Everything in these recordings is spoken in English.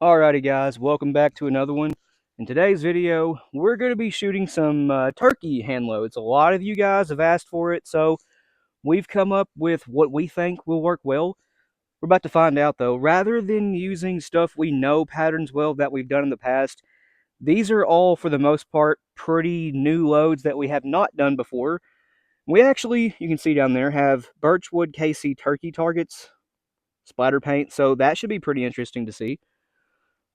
Alrighty guys, welcome back to another one. In today's video, we're going to be shooting some turkey hand loads. A lot of you guys have asked for it, so we've come up with what we think will work well. We're about to find out though. Rather than using stuff we know patterns well that we've done in the past, these are all, for the most part, pretty new loads that we have not done before. We actually, you can see down there, have Birchwood KC turkey targets, splatter paint, so that should be pretty interesting to see.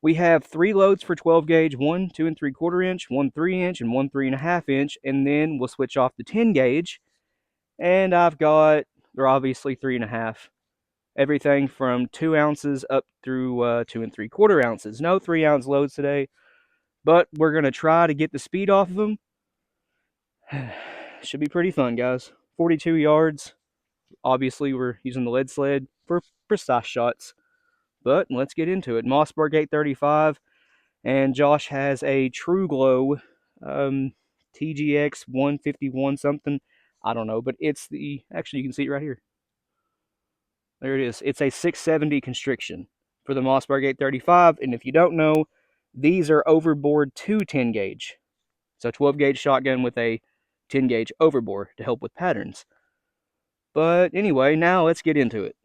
We have 3 loads for 12 gauge, 1 2 3/4 inch, 1 3 inch, and 1 3.5 inch, and then we'll switch off the 10 gauge. And I've got, they're obviously 3.5. Everything from 2 ounces up through 2 3/4 ounces. No 3-ounce loads today, but we're going to try to get the speed off of them. Should be pretty fun, guys. 42 yards. Obviously, we're using the lead sled for precise shots. But let's get into it. Mossberg 835. And Josh has a True Glow TGX 151 something. I don't know, but it's the, actually you can see it right here. There it is. It's a 670 constriction for the Mossberg 835. And if you don't know, these are overboard to 10 gauge. So 12 gauge shotgun with a 10 gauge overbore to help with patterns. But anyway, now let's get into it.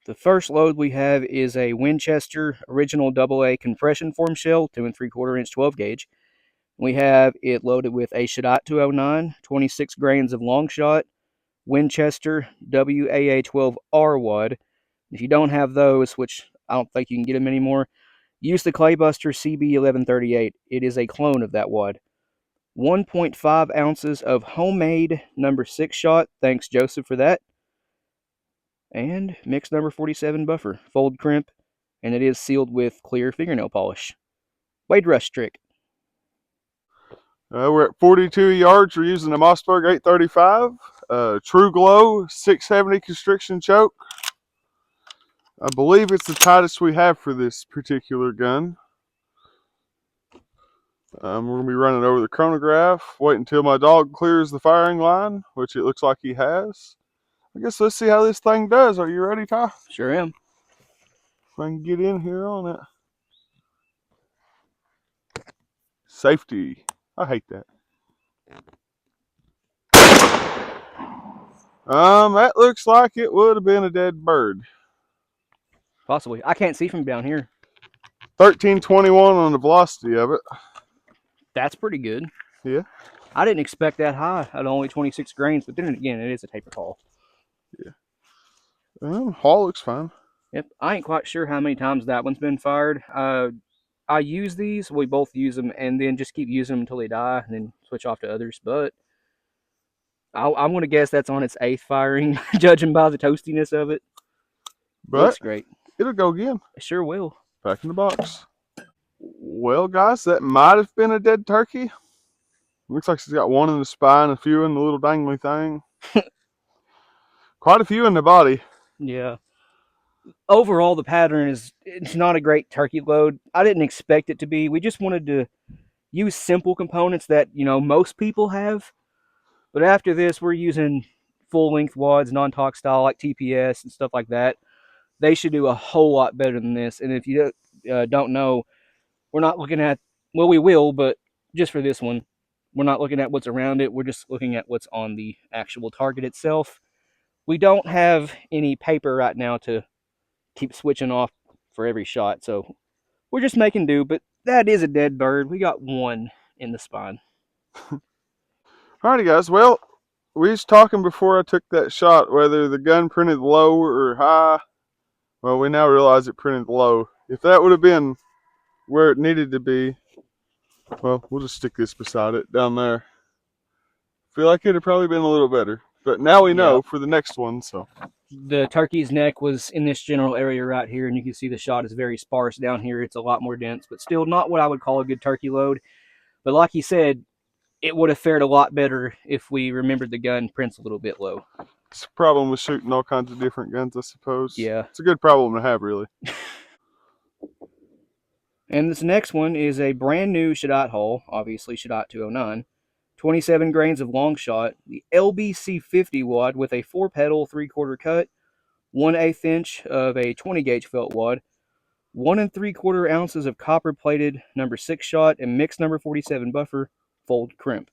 The first load we have is a Winchester original AA compression form shell, 2 3/4 inch 12 gauge. We have it loaded with a Shaddai 209, 26 grains of long shot, Winchester WAA12R wad. If you don't have those, which I don't think you can get them anymore, use the Claybuster CB1138. It is a clone of that wad. 1.5 ounces of homemade number 6 shot. Thanks, Joseph, for that. And mix number 47 buffer, fold crimp, and it is sealed with clear fingernail polish. Wade Rush trick. We're at 42 yards. We're using the Mossberg 835, True Glow 670 constriction choke. I believe it's the tightest we have for this particular gun. We're going to be running over the chronograph, wait until my dog clears the firing line, which it looks like he has. I guess let's see how this thing does. Are you ready, Ty? Sure am. If I can get in here on it. Safety. I hate that. That looks like it would have been a dead bird. Possibly. I can't see from down here. 1321 on the velocity of it. That's pretty good. Yeah. I didn't expect that high at only 26 grains, but then again, it is a tapered haul. Yeah. Haul looks fine. Yep. I ain't quite sure how many times that one's been fired. I use these. We both use them, and then just keep using them until they die, and then switch off to others. But I'm going to guess that's on its 8th firing, judging by the toastiness of it. But looks great. It'll go again. It sure will. Back in the box. Well, guys, that might have been a dead turkey. Looks like she's got one in the spine, a few in the little dangly thing. Quite a few in the body. Yeah. Overall, the pattern it's not a great turkey load. I didn't expect it to be. We just wanted to use simple components that, most people have. But after this, we're using full-length wads, non-talk style, like TPS and stuff like that. They should do a whole lot better than this. And if you don't know, we're not looking at, well, we will, but just for this one, we're not looking at what's around it. We're just looking at what's on the actual target itself. We don't have any paper right now to keep switching off for every shot, so we're just making do. But that is a dead bird. We got one in the spine. Alrighty, guys. Well, we was talking before I took that shot whether the gun printed low or high. Well, we now realize it printed low. If that would have been where it needed to be, well, we'll just stick this beside it down there. Feel like it'd have probably been a little better. But now we know for the next one, so. The turkey's neck was in this general area right here, and you can see the shot is very sparse down here. It's a lot more dense, but still not what I would call a good turkey load. But like he said, it would have fared a lot better if we remembered the gun prints a little bit low. It's a problem with shooting all kinds of different guns, I suppose. Yeah. It's a good problem to have, really. And this next one is a brand new Shaddai hull, obviously Shaddai 209. 27 grains of long shot, the LBC 50 wad with a 4-pedal 3/4 cut, 1/8 inch of a 20 gauge felt wad, 1 3/4 ounces of copper plated number 6 shot and mixed number 47 buffer, fold crimp.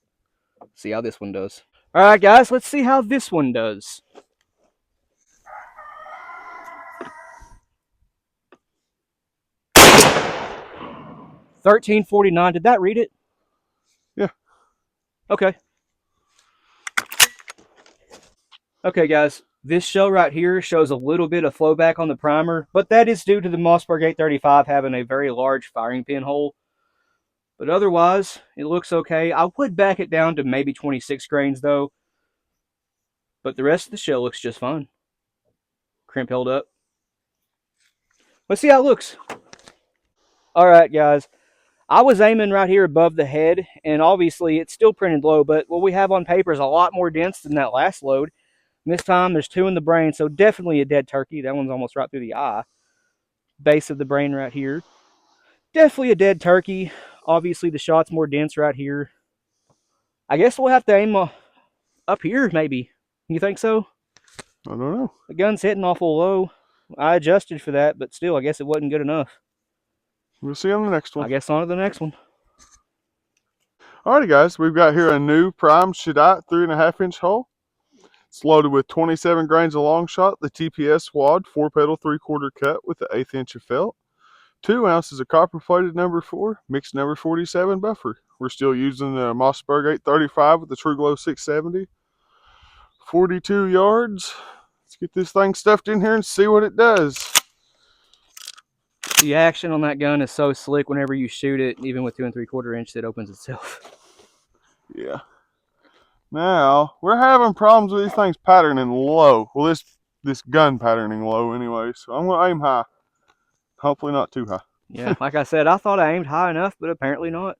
See how this one does. All right, guys, let's see how this one does. 1349. Did that read it? Yeah. Okay. Okay, guys. This shell right here shows a little bit of flowback on the primer, but that is due to the Mossberg 835 having a very large firing pin hole. But otherwise, it looks okay. I would back it down to maybe 26 grains, though. But the rest of the shell looks just fine. Crimp held up. Let's see how it looks. All right, guys. I was aiming right here above the head, and obviously it's still printed low, but what we have on paper is a lot more dense than that last load. And this time there's 2 in the brain, so definitely a dead turkey. That one's almost right through the eye. Base of the brain right here. Definitely a dead turkey. Obviously the shot's more dense right here. I guess we'll have to aim up here, maybe. You think so? I don't know. The gun's hitting awful low. I adjusted for that, but still, I guess it wasn't good enough. We'll see on the next one. I guess on to the next one. Alrighty, guys, we've got here a new prime Shadite 3.5-inch hole. It's loaded with 27 grains of long shot, the TPS wad, 4-pedal 3/4 cut with the 1/8 inch of felt, 2 ounces of copper plated number 4, mixed number 47 buffer. We're still using the Mossberg 835 with the True Glow 670. 42 yards. Let's get this thing stuffed in here and see what it does. The action on that gun is so slick whenever you shoot it, even with 2 3/4 inch, it opens itself. Yeah. Now, we're having problems with these things patterning low. Well, this gun patterning low anyway, so I'm going to aim high. Hopefully not too high. Yeah, like I said, I thought I aimed high enough, but apparently not.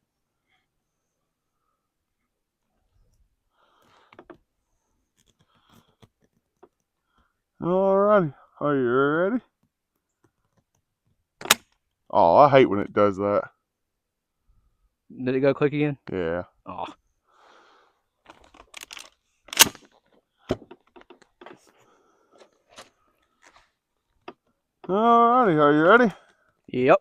Alrighty. Are you ready? Oh, I hate when it does that. Did it go click again? Yeah. Oh. Alrighty, are you ready? Yep.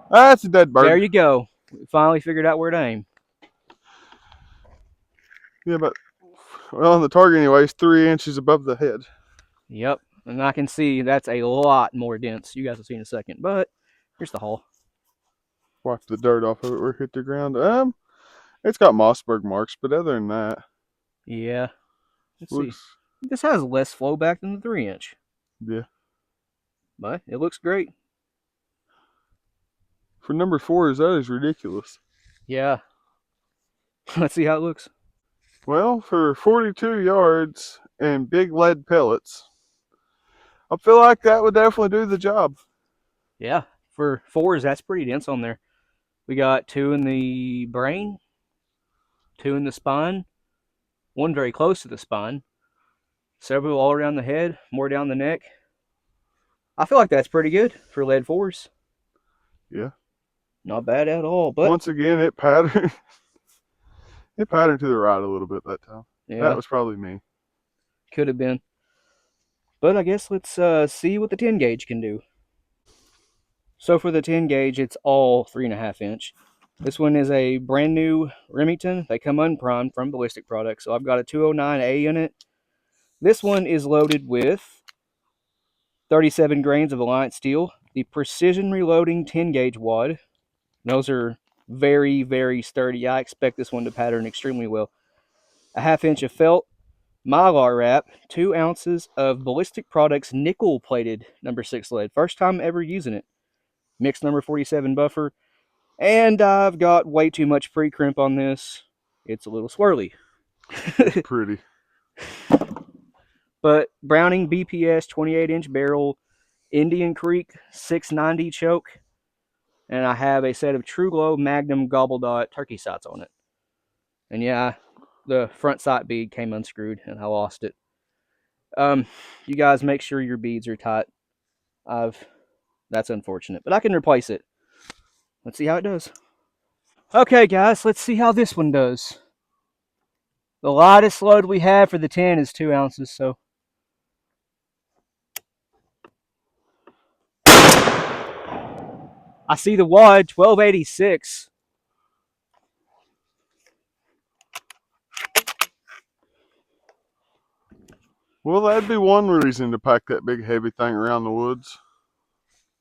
That's a dead bird. There you go. We finally figured out where to aim. Yeah, but, well, the target anyway is 3 inches above the head. Yep. And I can see that's a lot more dense. You guys will see in a second. But here's the hole. Wipe the dirt off of it where it hit the ground. It's got Mossberg marks, but other than that, Yeah. Let's looks, see. This has less flow back than the 3-inch. yeah. But it looks great. For number 4, that is ridiculous. Yeah. Let's see how it looks. Well, for 42 yards and big lead pellets, I feel like that would definitely do the job. Yeah. For 4s, that's pretty dense on there. We got 2 in the brain, 2 in the spine, 1 very close to the spine, several all around the head, more down the neck. I feel like that's pretty good for lead 4s. Yeah. Not bad at all. But once again, it patterned. It patterned to the right a little bit that time. yeah, That was probably me. could have been. But I guess let's see what the 10 gauge can do. So for the 10 gauge, it's all 3.5 inch. This one is a brand new Remington. They come unprimed from Ballistic Products. So I've got a 209A in it. This one is loaded with 37 grains of Alliance steel, the precision reloading 10 gauge wad. Those are very, very sturdy. I expect this one to pattern extremely well. A 1/2 inch of felt, Mylar wrap, 2 ounces of Ballistic Products nickel plated number 6 lead. First time ever using it. Mixed number 47 buffer. And I've got way too much pre-crimp on this. It's a little swirly. It's pretty. But Browning BPS 28-inch barrel, Indian Creek 690 choke, and I have a set of True Glow Magnum Gobble Dot turkey sights on it. And yeah, the front sight bead came unscrewed and I lost it. You guys make sure your beads are tight. That's unfortunate, but I can replace it. Let's see how it does. Okay, guys, let's see how this one does. The lightest load we have for the 10 is 2 ounces, so I see the wad, 1286. Well, that'd be one reason to pack that big heavy thing around the woods.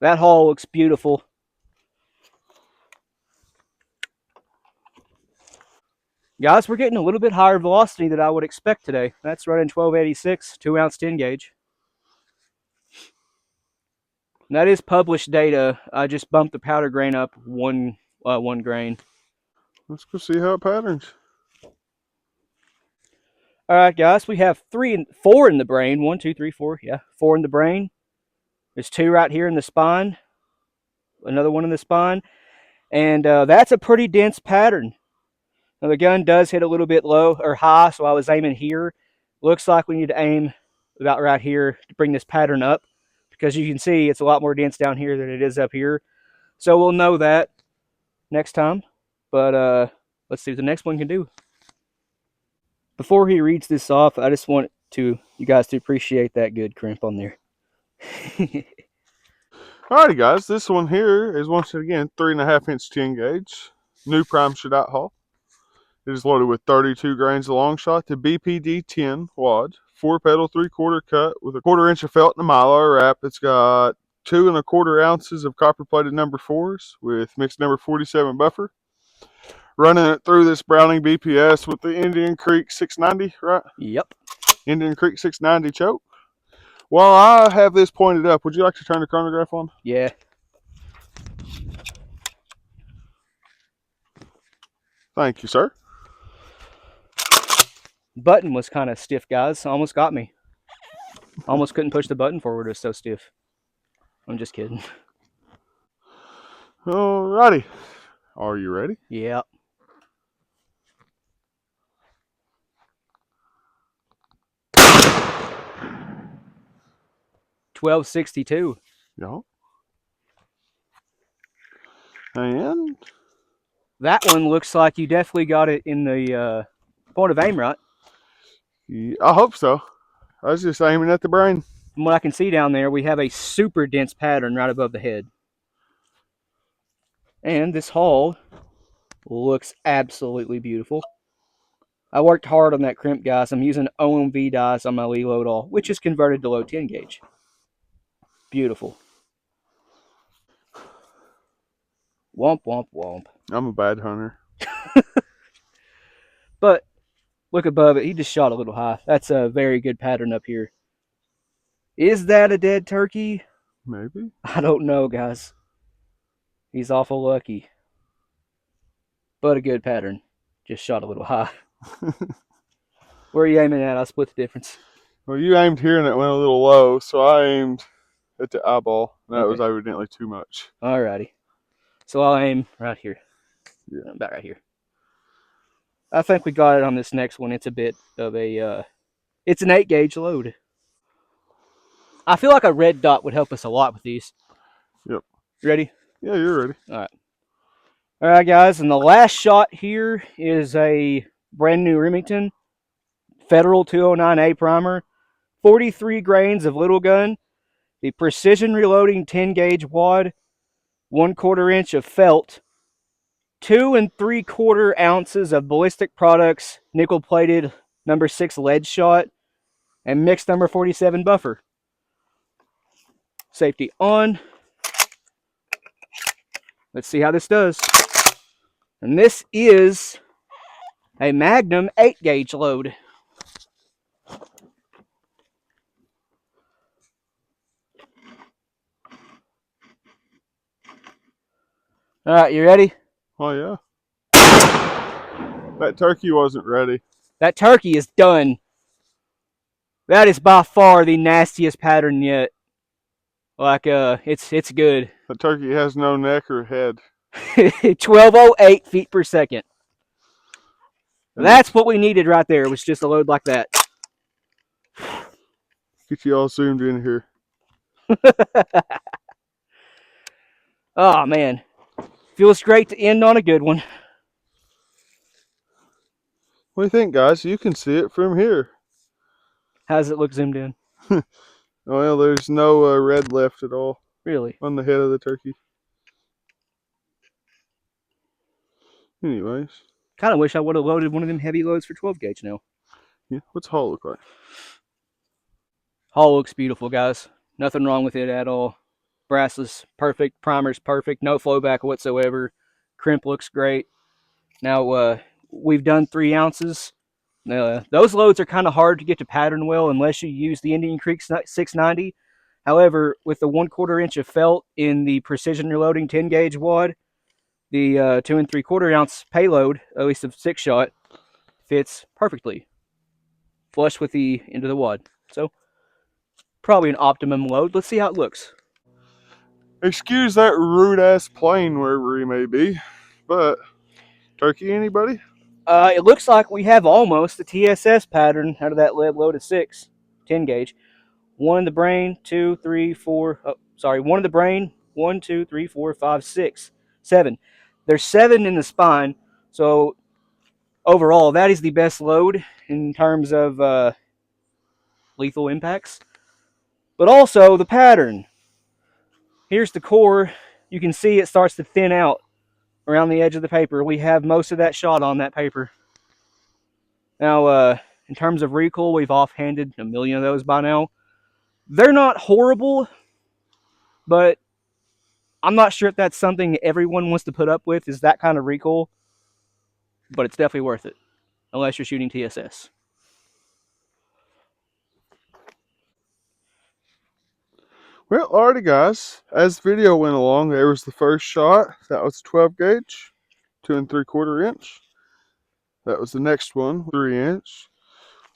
That haul looks beautiful. Guys, we're getting a little bit higher velocity than I would expect today. That's running 1286, 2-ounce 10 gauge. And that is published data. I just bumped the powder grain up one grain. Let's go see how it patterns. All right, guys, we have 4 in the brain. 1, 2, 3, 4. Yeah, 4 in the brain. There's 2 right here in the spine. Another one in the spine. And that's a pretty dense pattern. Now, the gun does hit a little bit low or high, so I was aiming here. Looks like we need to aim about right here to bring this pattern up, because you can see it's a lot more dense down here than it is up here. So we'll know that next time. But let's see what the next one can do. Before he reads this off, I just want you guys to appreciate that good crimp on there. Alrighty, guys, this one here is once again 3.5-inch 10 gauge, new prime shot haul. It is loaded with 32 grains of long shot, the BPD 10 wad, 4-pedal 3/4 cut with a 1/4 inch of felt and a mylar wrap. It's got 2 1/4 ounces of copper plated number 4s with mixed number 47 buffer. Running it through this Browning BPS with the Indian Creek 690, right? Yep. Indian Creek 690 choke. While I have this pointed up, would you like to turn the chronograph on? Yeah. Thank you, sir. Button was kind of stiff, guys. Almost got me. Almost couldn't push the button forward. It was so stiff. I'm just kidding. Alrighty. Are you ready? Yeah. $12.62. Yeah. And That one looks like you definitely got it in the point of aim, right? yeah, I hope so. I was just aiming at the brain. From what I can see down there, we have a super dense pattern right above the head. And this haul looks absolutely beautiful. I worked hard on that crimp, guys. I'm using OMV dies on my Lee load all, which is converted to low 10 gauge. Beautiful. Womp, womp, womp. I'm a bad hunter. But look above it. He just shot a little high. That's a very good pattern up here. Is that a dead turkey? Maybe. I don't know, guys. He's awful lucky. But a good pattern. Just shot a little high. Where are you aiming at? I'll split the difference. Well, you aimed here and it went a little low, so I aimed at the eyeball. That Okay. was evidently too much. Alrighty. So I'll aim right here. Yeah. About right here. I think we got it on this next one. It's a bit of a, it's an 8 gauge load. I feel like a red dot would help us a lot with these. Yep. Ready? Yeah, you're ready. Alright. Alright, guys, and the last shot here is a brand new Remington Federal 209A primer. 43 grains of little gun. The precision reloading 10 gauge wad. 1/4 inch of felt. 2 3/4 ounces of ballistic products, nickel plated number 6 lead shot, and mixed number 47 buffer. Safety on. Let's see how this does. And this is a Magnum 8 gauge load. All right, you ready? Oh, yeah. That turkey wasn't ready. That turkey is done. That is by far the nastiest pattern yet. Like, it's good. That turkey has no neck or head. 1208 feet per second. That's what we needed right there, was just a load like that. Get you all zoomed in here. Oh, man. Feels great to end on a good one. What do you think, guys? You can see it from here. How does it look zoomed in? Well, there's no red left at all Really? on the head of the turkey. Anyways, Kind of wish I would have loaded one of them heavy loads for 12 gauge now. yeah. What's the hull look like? Hull looks beautiful, guys. Nothing wrong with it at all. Brassless, perfect. Primer's perfect. No flowback whatsoever. Crimp looks great. Now, we've done 3 ounces. Those loads are kind of hard to get to pattern well unless you use the Indian Creek 690. However, with the 1/4 inch of felt in the precision reloading 10 gauge wad, the 2 3/4 ounce payload, at least a 6 shot, fits perfectly, flush with the end of the wad. So probably an optimum load. Let's see how it looks. Excuse that rude ass plane wherever he may be, but turkey anybody? It looks like we have almost the TSS pattern out of that lead load of 6, 10 gauge. One in the brain, 2, 3, 4. Oh, sorry, one in the brain, 1, 2, 3, 4, 5, 6, 7. There's 7 in the spine, so overall, that is the best load in terms of lethal impacts. But also the pattern. Here's the core. You can see it starts to thin out around the edge of the paper. We have most of that shot on that paper. Now, in terms of recoil, we've offhanded a million of those by now. They're not horrible, but I'm not sure if that's something everyone wants to put up with, is that kind of recoil. But it's definitely worth it, unless you're shooting TSS. Well, alrighty, guys. As the video went along, there was the first shot. That was 12 gauge, 2 3/4 inch. That was the next one, 3 inch.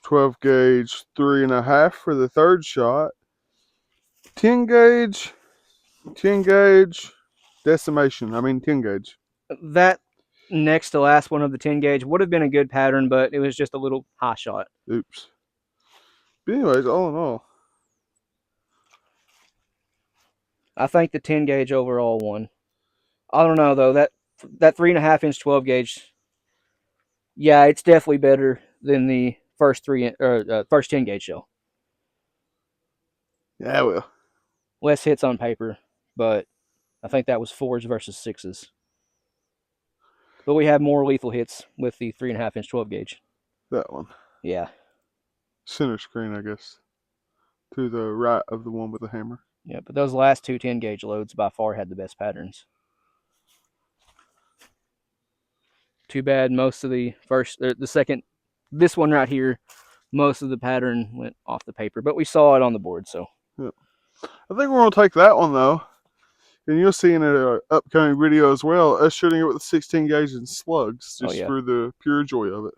12 gauge, 3.5 for the third shot. 10 gauge, 10 gauge, decimation. I mean 10 gauge. That next to last one of the 10 gauge would have been a good pattern, but it was just a little high shot. Oops. But anyways, all in all, I think the 10 gauge overall won. I don't know though, that 3.5 inch 12 gauge, yeah, it's definitely better than the first 10 gauge shell. yeah, well, Less hits on paper, but I think that was 4s versus 6s. But we have more lethal hits with the 3.5 inch 12 gauge. that one. Yeah. Center screen, I guess. To the right of the one with the hammer. Yeah, but those last 2 10 gauge loads by far had the best patterns. Too bad most of the second, this one right here, most of the pattern went off the paper, but we saw it on the board, so. Yep. I think we're going to take that one, though. And you'll see in an upcoming video as well, us shooting it with the 16 gauge and slugs, Oh just yeah. for the pure joy of it.